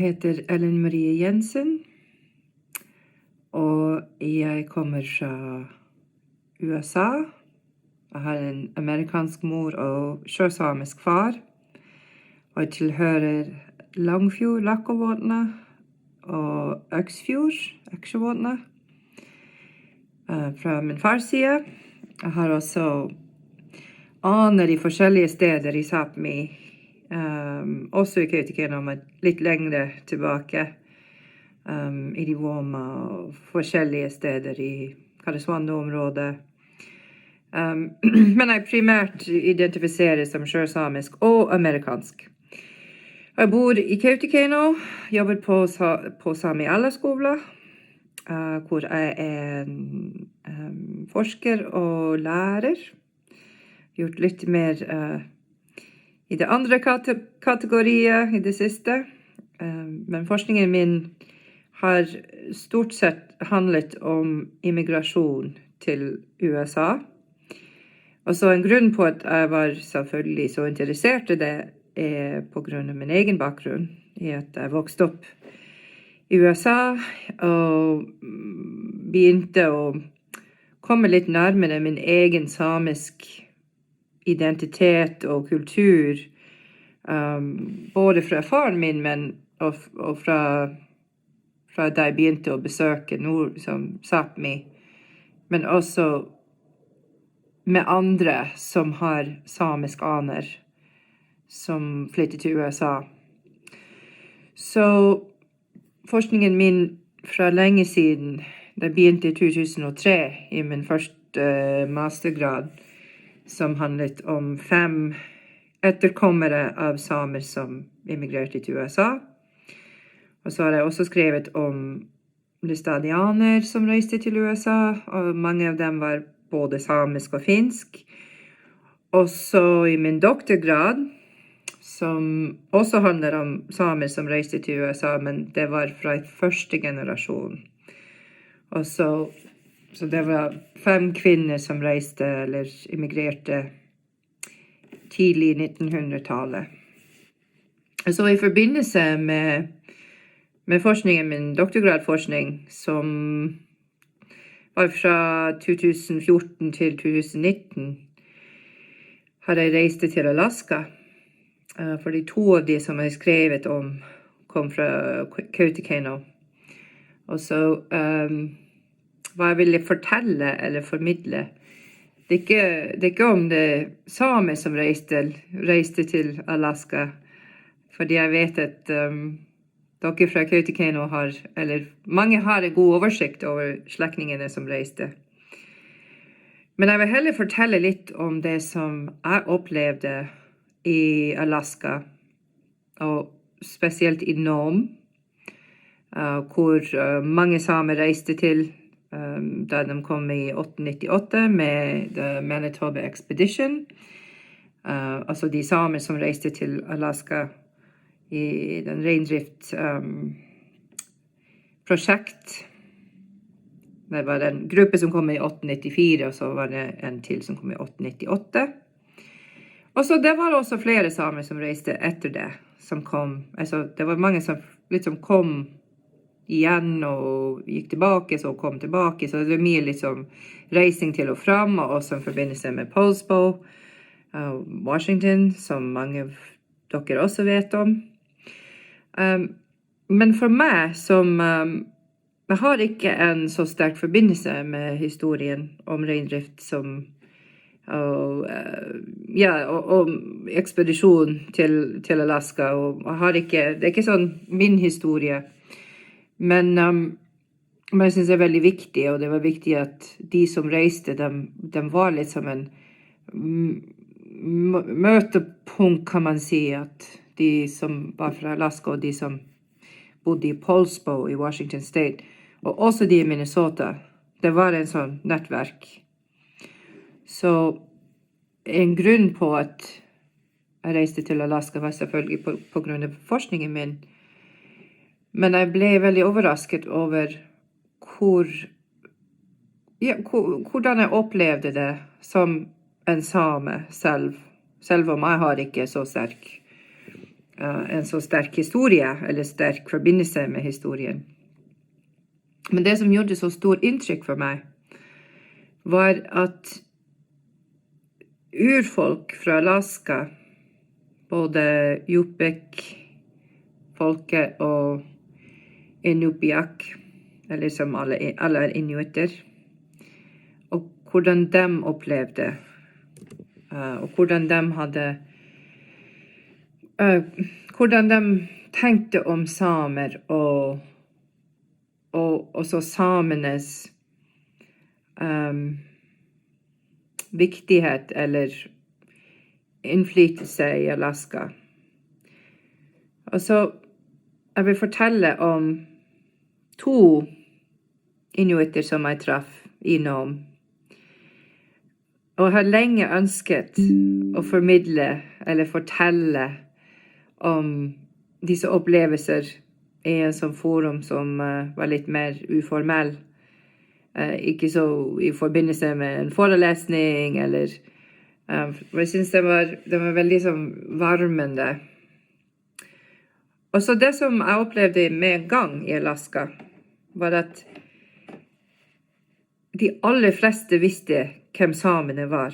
heter Ellen Marie Jensen, og jeg kommer fra USA. Jeg har en amerikansk mor og sjøsamisk far, og jeg tilhører Langfjord, Lakkåvatna, og Øksfjord, Øksjåvatna, fra min fars side. Jeg har også aner i forskjellige steder i Sápmi, også i Kautokeino, men litt lengre tilbake, i Rivoma og forskjellige steder i Karesuando-området. Men jeg primært identifiserer som sjøsamisk og amerikansk. Jeg bor i Kautokeino, jobber på Sámi Allaskóla, hvor jeg er forsker og lærer. Gjort litt mer i det andre kategoriet i det siste. Men forskningen min har stort sett handlet om immigrasjon til USA. Og så en grunn på at jeg var selvfølgelig så interessert i det er på grunn av min egen bakgrunn, i at jeg vokste opp i USA og begynte å komme litt nærmere min egen samisk identitet og kultur, både fra faren min, og fra da jeg begynte å besøke nord som Sápmi, men også med andre som har samisk aner, som flyttet til USA. Så forskningen min fra lenge siden, da begynte i 2003 i min første mastergrad, som handlet om 5 etterkommere av samer som immigrerte til USA. Og så har jeg også skrevet om lestadianer som reiste til USA, og mange av dem var både samisk og finsk. Også i min doktorgrad, som også handler om samer som reiste til USA, men det var fra første generasjon. Og så det var 5 kvinner som reiste eller immigrerte tidlig i 1900-tallet. Så i forbindelse med forskningen, min doktorgradforskning, som var fra 2014 til 2019, har jeg reist til Alaska. Fordi 2 av de som jeg skrevet om kom fra Kautokeino. Og så hva jeg ville fortelle eller formidle. Det er ikke om det samer som reiste til Alaska, fordi jeg vet at dere fra Kautokeino har, eller mange har en god oversikt over slektningene som reiste. Men jeg vil heller fortelle litt om det som jeg opplevde i Alaska, og spesielt i Nome, hvor mange samer reiste til da de kom i 1898 med The Manitoba Expedition. Altså de samer som reiste til Alaska i den reindrift-prosjekt. Det var en gruppe som kom i 1894, og så var det en til som kom i 1898. Og så det var også flere samer som reiste etter det, som kom. Altså, det var mange som liksom kom igjen og gikk tilbake, så kom tilbake. Så det var mye liksom reising til og fram, og også en forbindelse med Poulsbo, Washington, som mange av dere også vet om. Men for meg, som jeg har ikke en så sterk forbindelse med historien om reindrift som og ekspedisjon til Alaska, og jeg har ikke, det er ikke sånn min historie, men jeg synes det er veldig viktig, og det var viktig at de som reiste, de var litt som en møtepunkt, kan man si, at de som var fra Alaska, og de som bodde i Poulsbo i Washington State, og også de i Minnesota, det var en sånn nettverk. Så en grunn på at jeg reiste til Alaska var selvfølgelig på grunn av forskningen min. Men jeg ble veldig overrasket over hvordan jeg opplevde det som en same selv om jeg har ikke så sterk en så sterk historie, eller sterk forbindelse med historien. Men det som gjorde så stor inntrykk for meg, var at urfolk fra Alaska, både Yupik-folket og Inupiaq, eller som alle er inuitter, og hvordan de opplevde, og hvordan de hadde, hvordan de tenkte om samer, og også samenes viktighet eller innflytelse i Alaska. Og så jeg vil fortelle om 2 inuitter som jeg traff i Nome. Og jeg har lenge ønsket å formidle eller fortelle om disse opplevelser i en sånn forum som var litt mer uformell. Ikke så i forbindelse med en forelesning, eller jeg synes det var veldig sånn varmende. Og så det som jeg opplevde med en gang i Alaska, var at de aller fleste visste hvem samene var.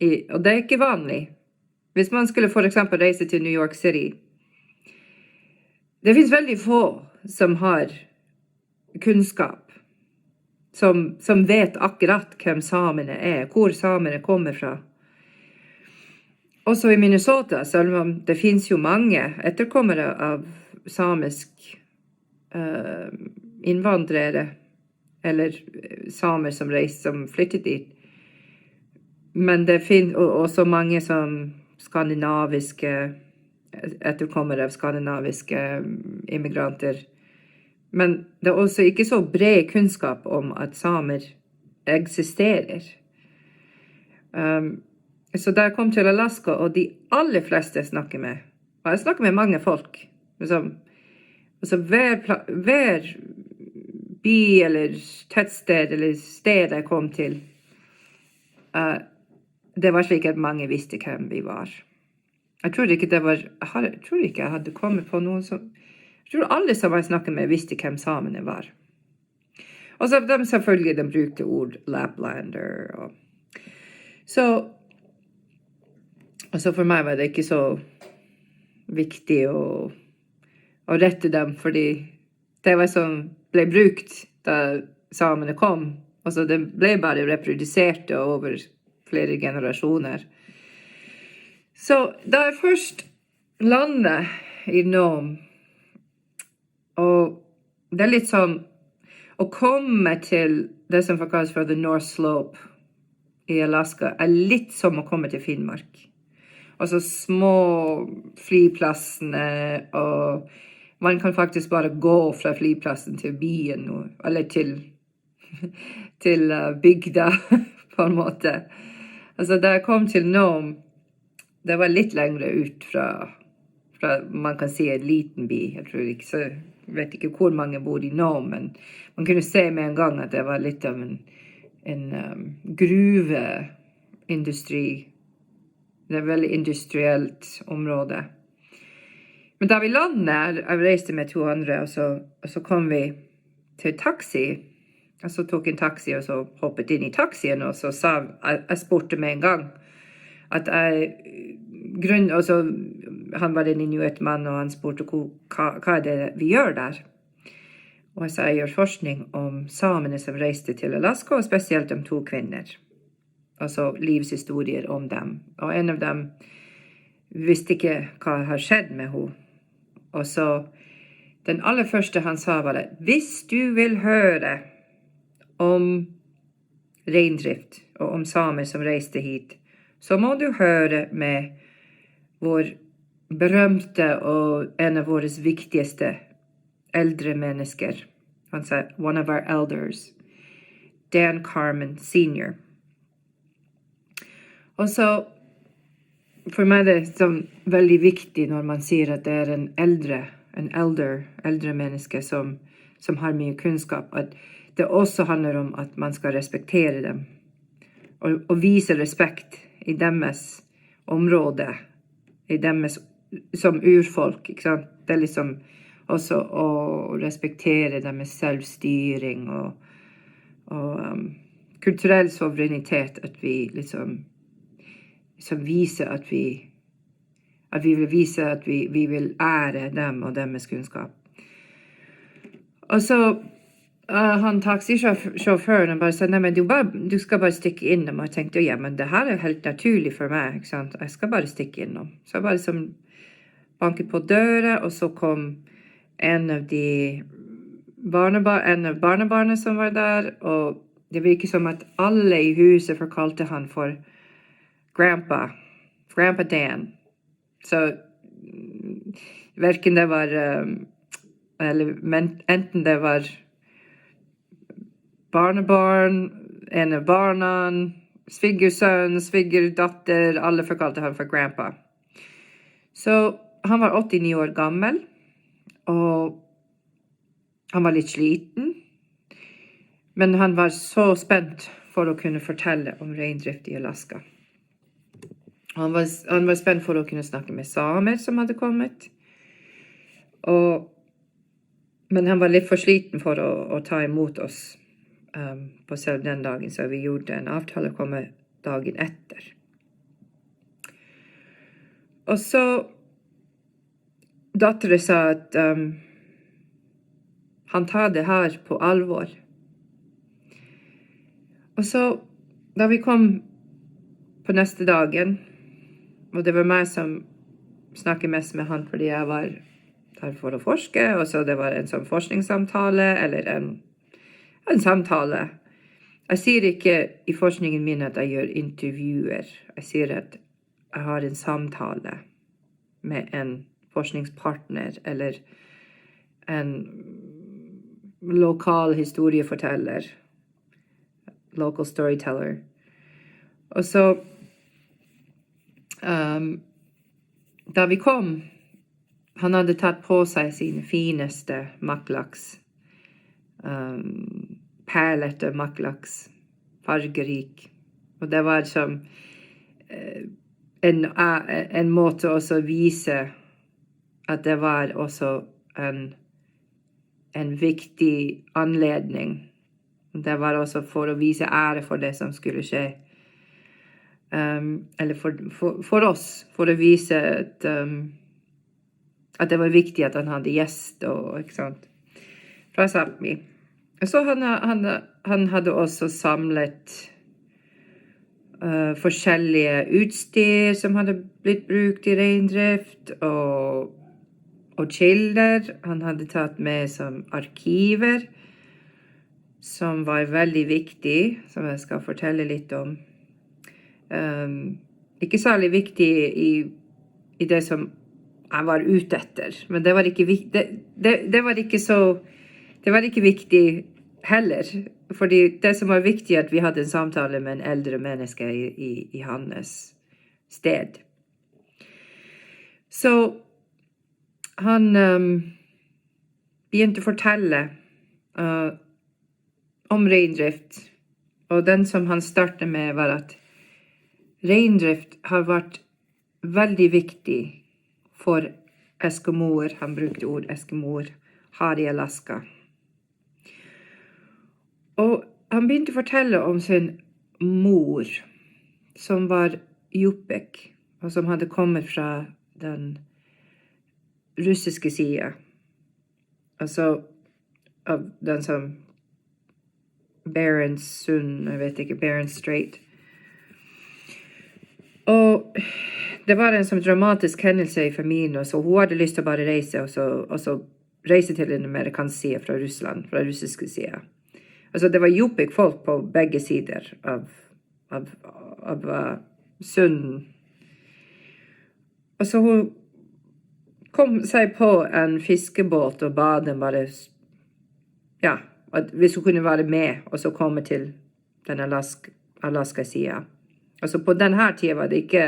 Og det er ikke vanlig. Hvis man skulle for eksempel reise til New York City, det finnes veldig få som har kunnskap, som vet akkurat hvem samene er, hvor samene kommer fra. Også i Minnesota, selv om det finnes jo mange etterkommere av samisk innvandrere, eller samer som reiste, som flyttet dit. Men det finnes også mange som skandinaviske, etterkommere av skandinaviske immigranter. Men det er også ikke så bred kunnskap om at samer eksisterer. Så da jeg kom til Alaska, og de aller fleste jeg snakker med, og jeg snakker med mange folk, altså hver by eller tettsted eller sted jeg kom til, det var slik at mange visste hvem vi var. Jeg tror ikke jeg hadde kommet på noen som... Jeg tror alle som jeg snakket med visste hvem samene var. Og så de selvfølgelig, de brukte ord Laplander. Så for meg var det ikke så viktig å rette dem, fordi det var som ble brukt da samene kom. Altså det ble bare reprodusert over flere generasjoner. Så da jeg først landet i Nome, og det er litt sånn, å komme til det som kalles for the North Slope i Alaska, er litt som å komme til Finnmark. Altså små flyplassene, og man kan faktisk bare gå fra flyplassen til byen, eller til bygda, på en måte. Altså da jeg kom til Nome, det var litt lengre ut fra man kan si en liten by. Jeg vet ikke hvor mange bor i Nome, men man kunne se med en gang at det var litt av en gruveindustri. Det er et veldig industrielt område. Men da vi landet, jeg reiste med 2 andre, og så kom vi til taxi. Og så tok en taxi, og så hoppet inn i taxien, og så jeg spurte med en gang at han var en inuittmann, og han spurte hva er det vi gjør der. Og jeg sa jeg gjør forskning om samene som reiste til Alaska, og spesielt om 2 kvinner. Altså livshistorier om dem. Og en av dem visste ikke hva har skjedd med henne. Og så den aller første han sa var at hvis du vil høre om reindrift og om samer som reiste hit, så må du høre med vår berømte og en av våre viktigste eldre mennesker. Han sa, one of our elders, Dan Carmen Sr. Og så, for meg er det sånn veldig viktig når man sier at det er en eldre menneske som har mye kunnskap, at det også handler om at man skal respektere dem, og vise respekt i deres område, i deres som urfolk, ikke sant? Det er liksom også å respektere deres selvstyring og kulturell suverenitet, at vi liksom viser at vi vil vise at vi vil ære dem og deres kunnskap. Og så han taxisjåføren bare sa, nei, men du skal bare stikke innom. Og jeg tenkte, ja, men det her er helt naturlig for meg, ikke sant? Jeg skal bare stikke innom. Så jeg bare liksom banket på døra, og så kom en av barnebarna som var der, og det virket som at alle i huset forkalte han for Grandpa Dan. Så hverken det var, enten det var barnebarn, en av barna, svigersønn, svigerdatter, alle forkalte han for Grandpa. Så han var 89 år gammel, og han var litt sliten, men han var så spent for å kunne fortelle om reindrift i Alaska. Han var spent for å kunne snakke med samer som hadde kommet, men han var litt for sliten for å ta imot oss på selv den dagen, så vi gjorde en avtale å komme dagen etter. Og så datteren sa at han tar det her på alvor. Og så, da vi kom på neste dagen, og det var meg som snakket mest med han fordi jeg var der for å forske, og så det var en sånn forskningssamtale, eller en samtale. Jeg sier ikke i forskningen min at jeg gjør intervjuer. Jeg sier at jeg har en samtale med en forskningspartner, eller en lokal historieforteller, local storyteller. Og så, da vi kom, han hadde tatt på seg sin fineste makkelaks, perlete makkelaks, fargerik. Og det var som en måte også vise at det var også en viktig anledning. Det var også for å vise ære for det som skulle skje. Eller for oss, for å vise at det var viktig at han hadde gjest, og ikke sant, fra Sápmi. Så han hadde også samlet forskjellige utstyr som hadde blitt brukt i reindrift, og kilder. Han hadde tatt med som arkiver, som var veldig viktig, som jeg skal fortelle litt om. Ikke særlig viktig i det som jeg var ute etter, men det var ikke viktig heller, fordi det som var viktig at vi hadde en samtale med en eldre menneske i hans sted. Så han begynte å fortelle om reindrift, og den som han startet med var at reindrift har vært veldig viktig for eskimoer, han brukte ord eskimoer, her i Alaska. Og han begynte å fortelle om sin mor, som var Yupik, og som hadde kommet fra den russiske siden. Altså av den som Barents Sund, jeg vet ikke, Barents Strait. Og det var en sånn dramatisk hendelse i familien, så hun hadde lyst til å bare reise, og så reise til den amerikanske siden fra Russland, fra russiske siden. Altså det var Yupik folk på begge sider av Sunden. Og så hun kom seg på en fiskebåt og ba dem bare, ja, at hvis hun kunne være med, og så komme til den Alaska-siden. Altså på denne tiden var det ikke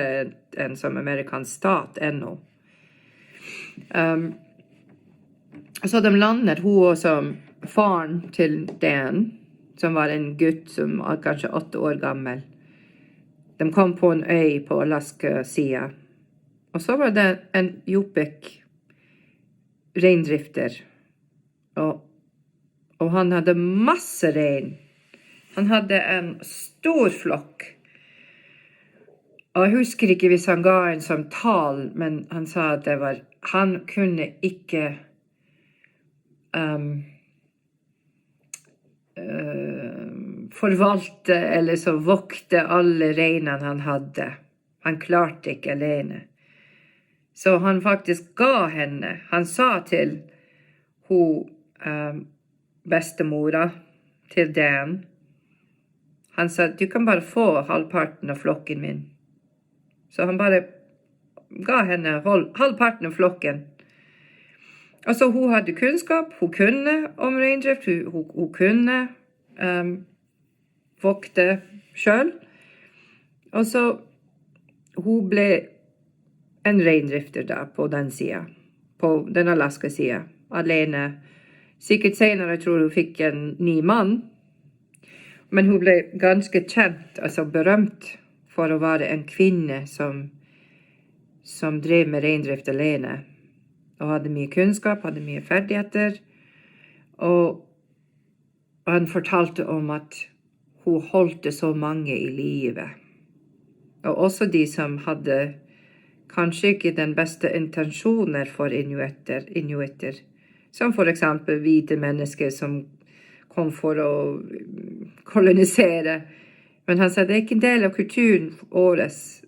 en som amerikansk stat ennå. Så de landet, hun og som faren til Dan, som var en gutt som var kanskje 8 år gammel. De kom på en øy på Alaska-siden. Og så var det en Jobbik reindrifter, og han hadde masse rein. Han hadde en stor flokk. Og jeg husker ikke hvis han ga en som tal, men han sa at han kunne ikke forvalte eller så vokte alle reinene han hadde. Han klarte ikke alene. Så han faktisk ga henne. Han sa til bestemora, til Dan. Han sa, du kan bare få halvparten av flokken min. Så han bare ga henne halvparten av flokken. Altså, hun hadde kunnskap, hun kunne om reindrift, hun kunne vokte selv. Og så hun ble en reindrifter da, på den siden, på den Alaska-siden, alene. Sikkert senere, jeg tror hun fikk en ny mann, men hun ble ganske kjent, altså berømt, for å være en kvinne som drev med reindrift alene, og hadde mye kunnskap, hadde mye ferdigheter, og han fortalte om at hun holdt så mange i livet. Og også de som hadde kanskje ikke den beste intensjoner for inuitter, som for eksempel hvite mennesker som kom for å kolonisere. Men han sa, det er ikke en del av kulturen åres,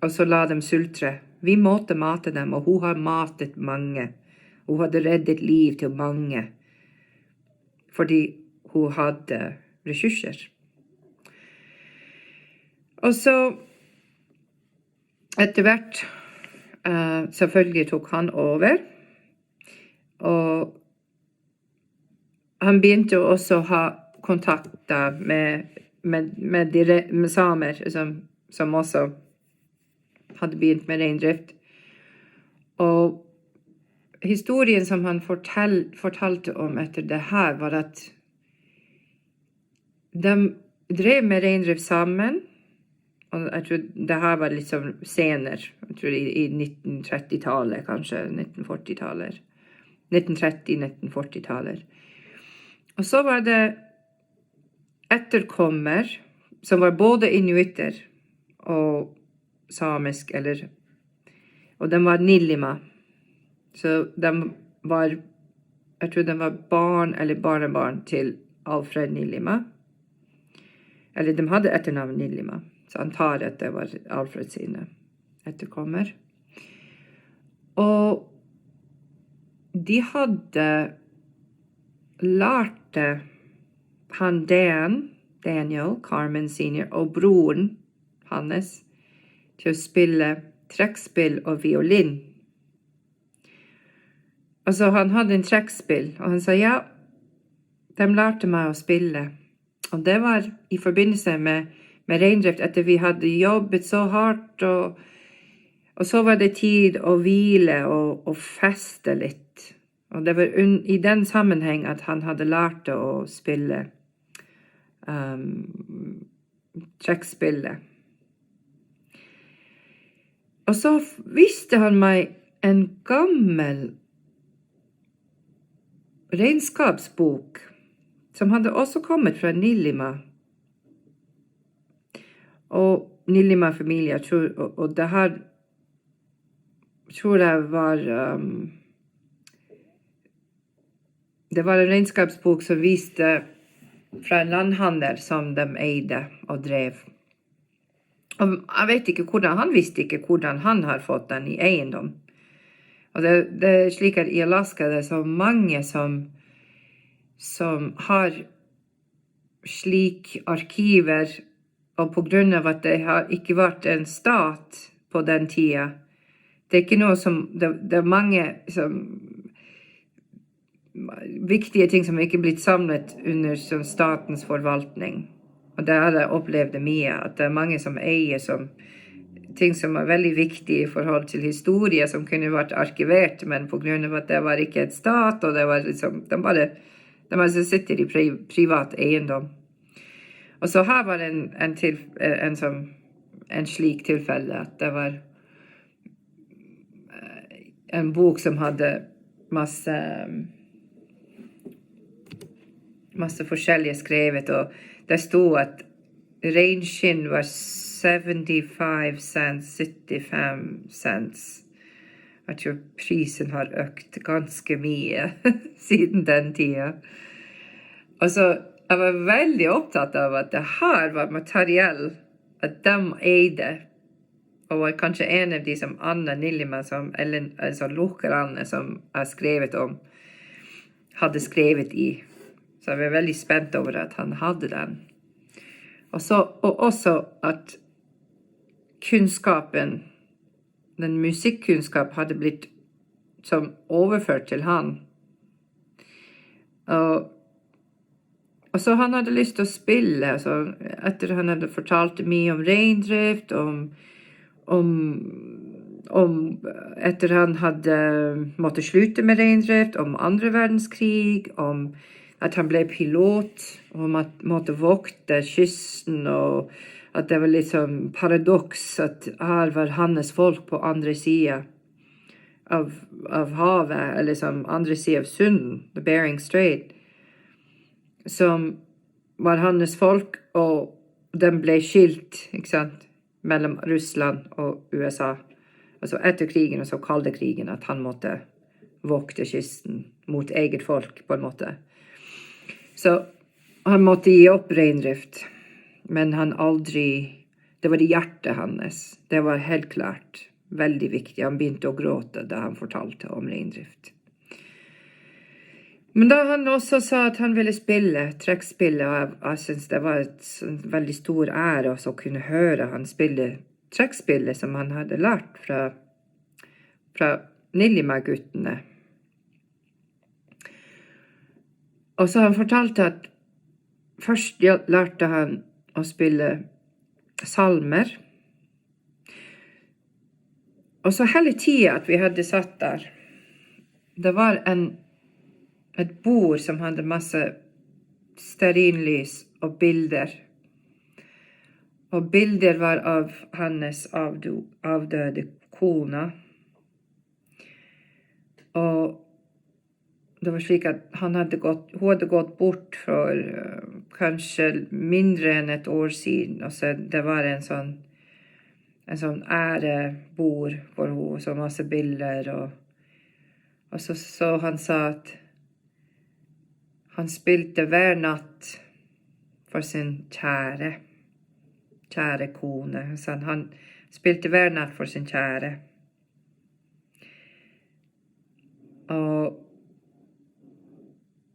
og så la dem sultre. Vi måtte mate dem, og hun har matet mange. Hun hadde reddet liv til mange, fordi hun hadde ressurser. Og så, etter hvert, selvfølgelig tok han over, og han begynte også å ha kontakter med samer, som også hadde begynt med reindrift. Og historien som han fortalte om etter det her, var at de drev med reindrift sammen, og jeg tror det her var litt sånn senere, jeg tror i 1930-tallet, kanskje 1940-tallet. 1930-1940-tallet. Og så var det etterkommer, som var både inuitter og samisk, og de var Nilima. Så de var, jeg tror de var barn eller barnebarn til Alfred Nilima. Eller de hadde etternavn Nilima. Så han tar at det var Alfred sine etterkommer. Og de hadde lærte han Daniel Carmen senior, og broren hans til å spille trekkspill og violin. Altså, han hadde en trekkspill, og han sa, ja, de lærte meg å spille. Og det var i forbindelse med reindrift, etter vi hadde jobbet så hardt, og så var det tid å hvile og feste litt. Og det var i den sammenheng at han hadde lært å spille trekkspillet. Og så viste han meg en gammel regnskapsbok, som hadde også kommet fra Nilima. Og Nilima-familie, og det her tror jeg var det var en regnskapsbok som viste fra en landhandel som de eide og drev. Og jeg vet ikke hvordan, han visste ikke hvordan han har fått den i eiendom. Og det er slik at i Alaska det er så mange som har slik arkiver, og på grunn av at det har ikke vært en stat på den tida, det er ikke noe som, det er mange viktige ting som ikke er blitt samlet under som statens forvaltning. Og det har jeg opplevd mye, at det er mange som eier ting som er veldig viktige i forhold til historie, som kunne vært arkivert, men på grunn av at det var ikke et stat, og det var liksom, de sitter i privat eiendom. Og så her var en slik tilfelle, at det var en bok som hadde masse forskjellige skrevet, og det stod at reinskinn var 75 cents, 75 cents. Jeg tror prisen har økt ganske mye siden den tiden. Og så jeg var veldig opptatt av at det her var materiell, at de eide, og var kanskje en av de som Anna Nillima, eller altså lokerne som jeg skrevet om, hadde skrevet i. Så jeg var veldig spent over at han hadde den. Og også at kunnskapen, den musikkunnskap hadde blitt som overført til han. Og så han hadde lyst til å spille, altså, etter han hadde fortalt mye om reindrift, etter han hadde måttet slutte med reindrift, om andre verdenskrig, om at han ble pilot, om at han måtte vokte kysten, og at det var litt sånn paradoks at her var hans folk på andre siden av havet, eller som andre siden av sunden, the Bering Strait, som var hans folk, og de ble skilt, ikke sant, mellom Russland og USA. Altså etter krigen, og så kalde krigen, at han måtte vokte kysten mot eget folk, på en måte. Så han måtte gi opp reindrift. Men han aldri, det var i hjertet hans. Det var helt klart veldig viktig. Han begynte å gråte da han fortalte om reindrift. Men da han også sa at han ville spille, trekkspille, og jeg synes det var en veldig stor ære også å kunne høre han spille trekkspillet som han hadde lært fra Nillima-guttene. Og så han fortalte at først lærte han å spille salmer. Og så hele tiden at vi hadde satt der, det var et bord som hadde masse stearinlys og bilder. Og bilder var av hans avdøde kona. Og det var slik at hun hadde gått bort for kanskje mindre enn et år siden, og så det var en sånn ærebord for henne, så masse bilder, og så han sa at han spilte hver natt for sin kjære kone. Så han spilte hver natt for sin kjære. Og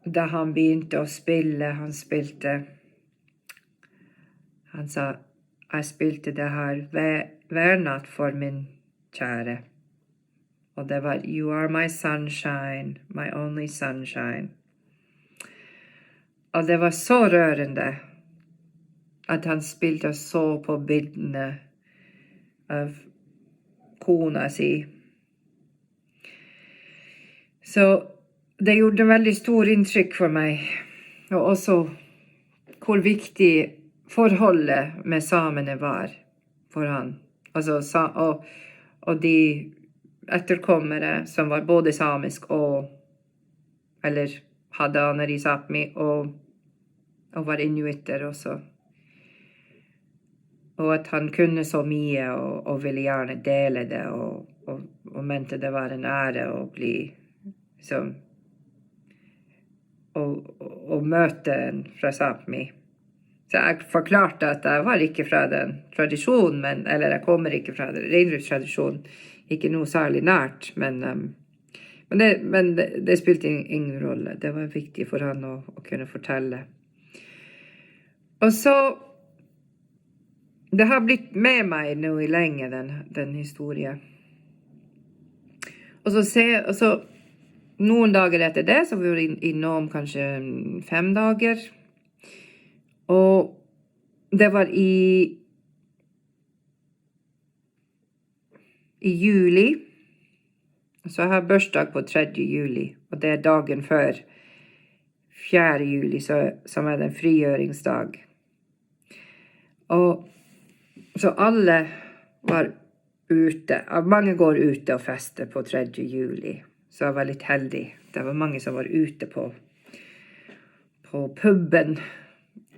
da han begynte å spille, han sa, jeg spilte det her hver natt for min kjære. Og det var, you are my sunshine, my only sunshine. Og det var så rørende at han spilte og så på bildene av kona si. Så det gjorde veldig stor inntrykk for meg, og også hvor viktig forholdet med samene var for han. Altså, og de etterkommere som var både samisk eller hadde Anari Sápmi og var inuitter også. Og at han kunne så mye og ville gjerne dele det og mente det var en ære å bli liksom og møte en fra Sápmi. Så jeg forklarte at jeg var ikke fra den tradisjonen, eller jeg kommer ikke fra den reindriftstradisjonen, ikke noe særlig nært, men det spilte ingen rolle. Det var viktig for han å kunne fortelle. Og så, det har blitt med meg nå i lenge, den historien. Og så noen dager etter det, så var vi innom kanskje 5 dager. Og det var i juli. Så jeg har bursdag på 3. juli, og det er dagen før 4. juli, som er den frigjøringsdag. Og så alle var ute. Mange går ute og fester på 3. juli, så jeg var litt heldig. Det var mange som var ute på puben,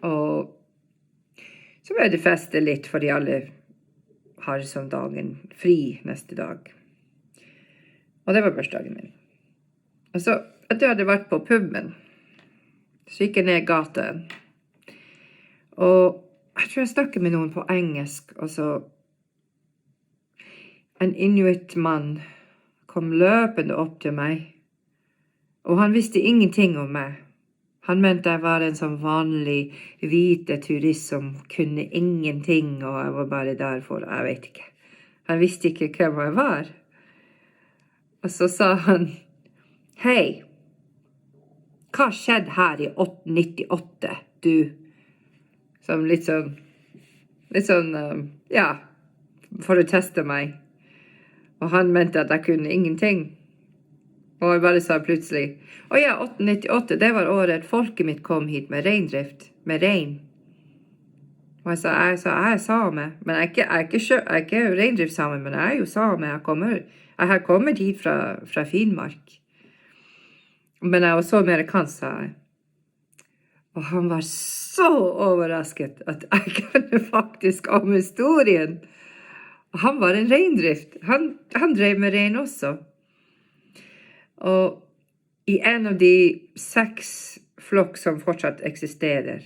og så ble det festet litt, fordi alle har som dagen fri neste dag. Og det var bursdagen min. Og så, etter jeg hadde vært på puben, så gikk jeg ned gata. Og jeg tror jeg snakket med noen på engelsk, og så en inuit-mann kom løpende opp til meg, og han visste ingenting om meg. Han mente jeg var en sånn vanlig hvite turist som kunne ingenting, og jeg var bare der for, jeg vet ikke. Han visste ikke hvem jeg var. Og så sa han, hei, hva skjedde her i 98, du? Som litt sånn, ja, for å teste meg. Og han mente at jeg kunne ingenting. Og jeg bare sa plutselig, å ja, 98, det var året folket mitt kom hit med reindrift, med rein. Og jeg sa, jeg er same, men jeg er ikke reindriftssame, men jeg er jo same. Jeg har kommet hit fra Finnmark. Men jeg var så amerikansk, sa jeg. Og han var så overrasket at jeg kunne faktisk om historien. Han var en reindrift. Han drev med rein også. Og i en av de 6 flokk som fortsatt eksisterer,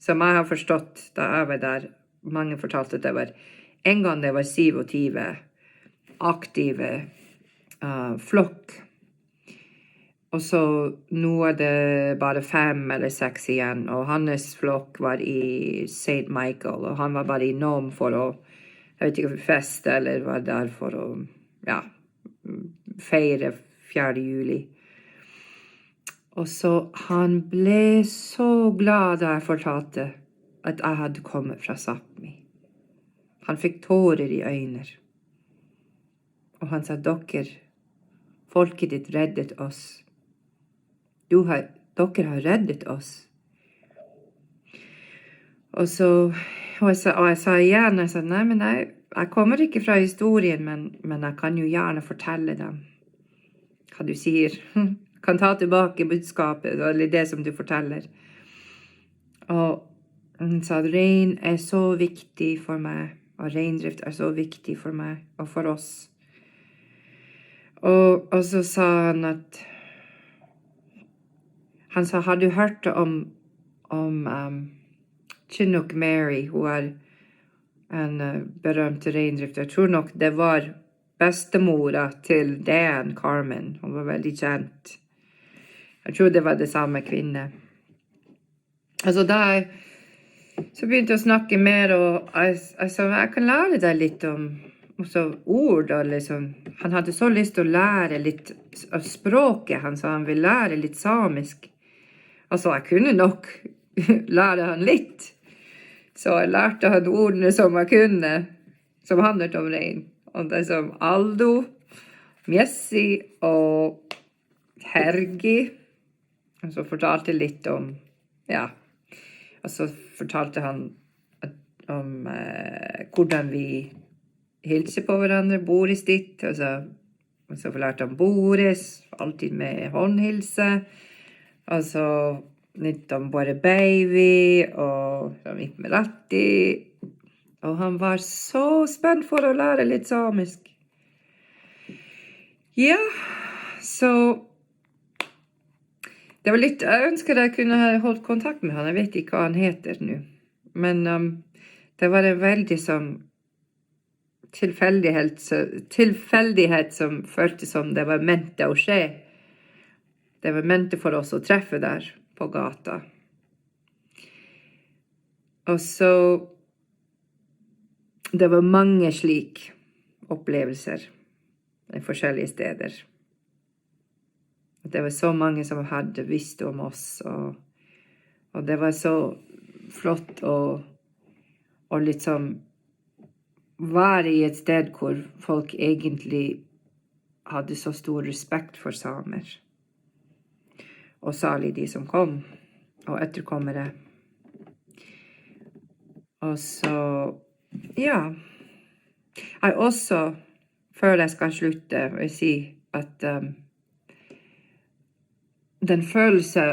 som jeg har forstått da jeg var der, mange fortalte at det var, en gang det var 27 aktive flokk. Og så nå er det bare 5 eller 6 igjen, og hans flokk var i St. Michael, og han var bare innom for å, jeg vet ikke, for fest, eller var der for å, ja, feire 4. juli. Og så han ble så glad da jeg fortalte at jeg hadde kommet fra Sápmi. Han fikk tårer i øynene. Og han sa, folket ditt reddet oss. Dere har reddet oss. Og jeg sa igjen, nei, men jeg kommer ikke fra historien, men jeg kan jo gjerne fortelle dem hva du sier. Kan ta tilbake budskapet, eller det som du forteller. Og han sa at rein er så viktig for meg, og reindrift er så viktig for meg og for oss. Og så sa han at har du hørt om Chinook Mary? Hun er en berømt reindrift. Jeg tror nok det var bestemora til Dan Carmen. Hun var veldig kjent. Jeg tror det var det samme kvinne. Altså så begynte jeg å snakke mer, og jeg sa, jeg kan lære deg litt om ord, og liksom. Han hadde så lyst til å lære litt av språket. Han sa han vil lære litt samisk. Altså, jeg kunne nok lære han litt. Så jeg lærte han ordene som jeg kunne, som handlet om rein. Og det som Aldo, Mjessi og Hergi. Og så fortalte litt om, ja, og så fortalte han om hvordan vi hilser på hverandre, Boris ditt, og så fortalte han Boris, alltid med håndhilse, og så litt om bare baby, og litt med Ratti, og han var så spent for å lære litt samisk. Ja, så det var litt, jeg ønsker jeg kunne ha holdt kontakt med han, jeg vet ikke hva han heter nå, men det var en veldig sånn tilfeldighet som føltes som det var ment å skje. Det var ment for oss å treffe der på gata. Og så, det var mange slik opplevelser i forskjellige steder. Det var så mange som hadde visst om oss, og det var så flott å liksom være i et sted hvor folk egentlig hadde så stor respekt for samer. Og særlig de som kom, og etterkommere. Og så, ja, Jeg også, før jeg skal slutte, vil si at den følelse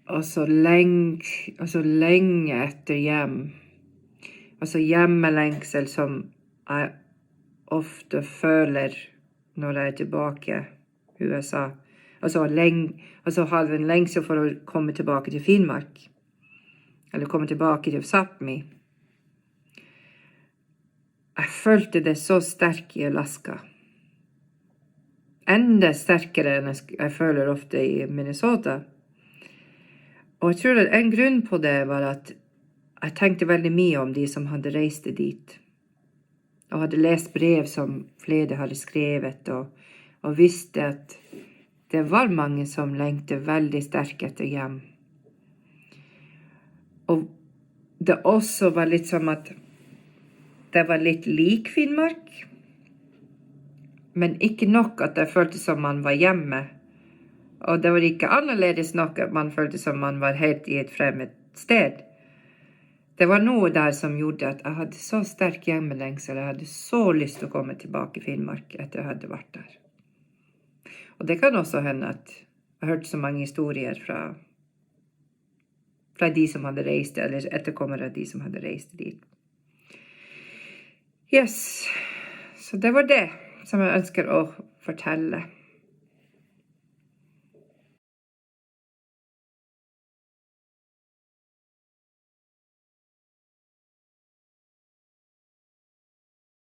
altså lenge etter hjem, altså hjemmelengsel som jeg ofte føler når jeg tilbake i USA. Altså ha en lengsel for å komme tilbake til Finnmark, eller komme tilbake til Sápmi. Jeg følte det så sterkt i Alaska. Enda sterkere enn jeg føler ofte i Minnesota. Og jeg tror at en grunn på det var at jeg tenkte veldig mye om de som hadde reist dit. Og hadde lest brev som flere hadde skrevet, og visste at det var mange som lengte veldig sterkt etter hjem. Og det også var litt som at det var litt lik Finnmark, men ikke nok at jeg følte som man var hjemme. Og det var ikke annerledes nok at man følte som man var helt i et fremmed sted. Det var noe der som gjorde at jeg hadde så sterk hjemmelengsel, jeg hadde så lyst til å komme tilbake i Finnmark etter jeg hadde vært der. Og det kan også hende at jeg hørte så mange historier fra de som hadde reist, eller etterkommere av de som hadde reist dit. Yes, så det var det som jeg ønsker å fortelle.